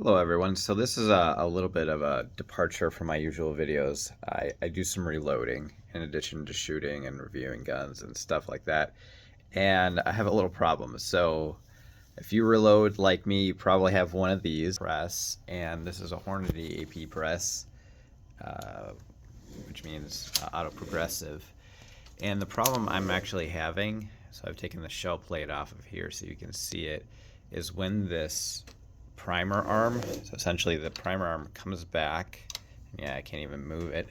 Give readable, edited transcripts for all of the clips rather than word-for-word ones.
Hello everyone. So this is a little bit of a departure from my usual videos. I do some reloading in addition to shooting and reviewing guns and stuff like that. And I have a little problem. So if you reload like me, you probably have one of these press, and this is a Hornady AP press, uh, which means auto progressive. And the problem I'm actually having, so I've taken the shell plate off of here so you can see it, is when this primer arm, so essentially the primer arm comes back. Yeah, I can't even move it.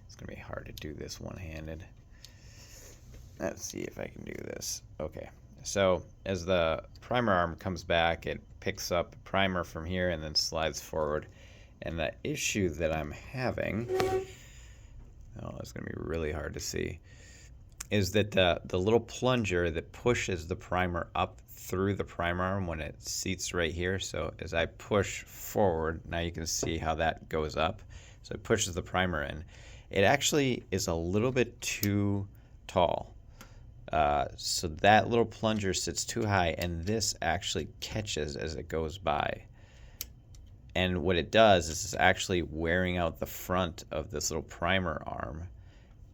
It's gonna be hard to do this one-handed. Let's see if I can do this. Okay, so as the primer arm comes back, it picks up primer from here and then slides forward. And the issue that I'm having, oh, it's gonna be really hard to see, is that the little plunger that pushes the primer up through the primer arm when it seats right here. So as I push forward, now you can see how that goes up. So it pushes the primer in. It actually is a little bit too tall. So that little plunger sits too high, and this actually catches as it goes by. And what it does is it's actually wearing out the front of this little primer arm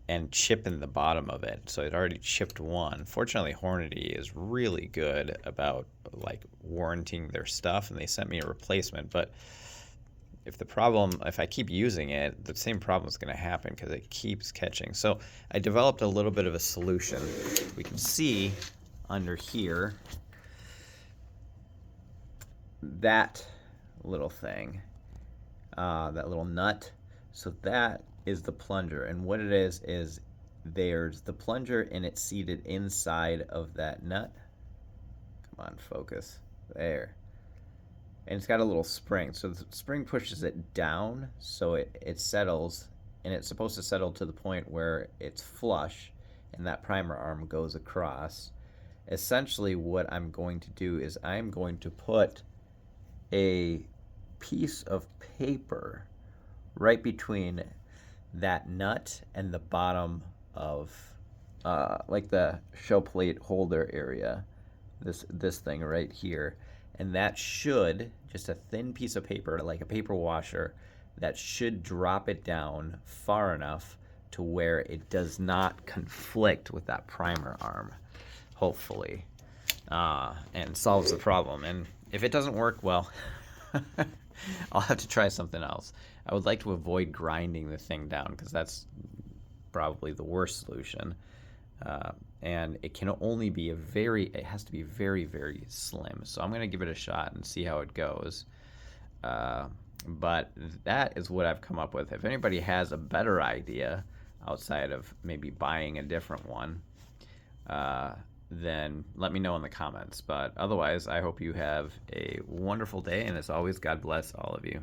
and chipping the bottom of it. So it already chipped one. Fortunately, Hornady is really good about like warranting their stuff, and they sent me a replacement. But if I keep using it, the same problem is going to happen because it keeps catching. So I developed a little bit of a solution. We can see under here that little thing, that little nut. So that is the plunger, and what it is there's the plunger and it's seated inside of that nut. Come on, focus. There. And it's got a little spring, so the spring pushes it down so it settles, and it's supposed to settle to the point where it's flush and that primer arm goes across. Essentially what I'm going to do is I'm going to put a piece of paper right between that nut and the bottom of like the shell plate holder area, this thing right here, and that should, just a thin piece of paper like a paper washer, that should drop it down far enough to where it does not conflict with that primer arm, hopefully, and solves the problem. And if it doesn't work, well, I'll have to try something else. I would like to avoid grinding the thing down because that's probably the worst solution. And it can only be it has to be very, very slim. So I'm going to give it a shot and see how it goes. But that is what I've come up with. If anybody has a better idea outside of maybe buying a different one, then let me know in the comments. But otherwise, I hope you have a wonderful day, and as always, God bless all of you.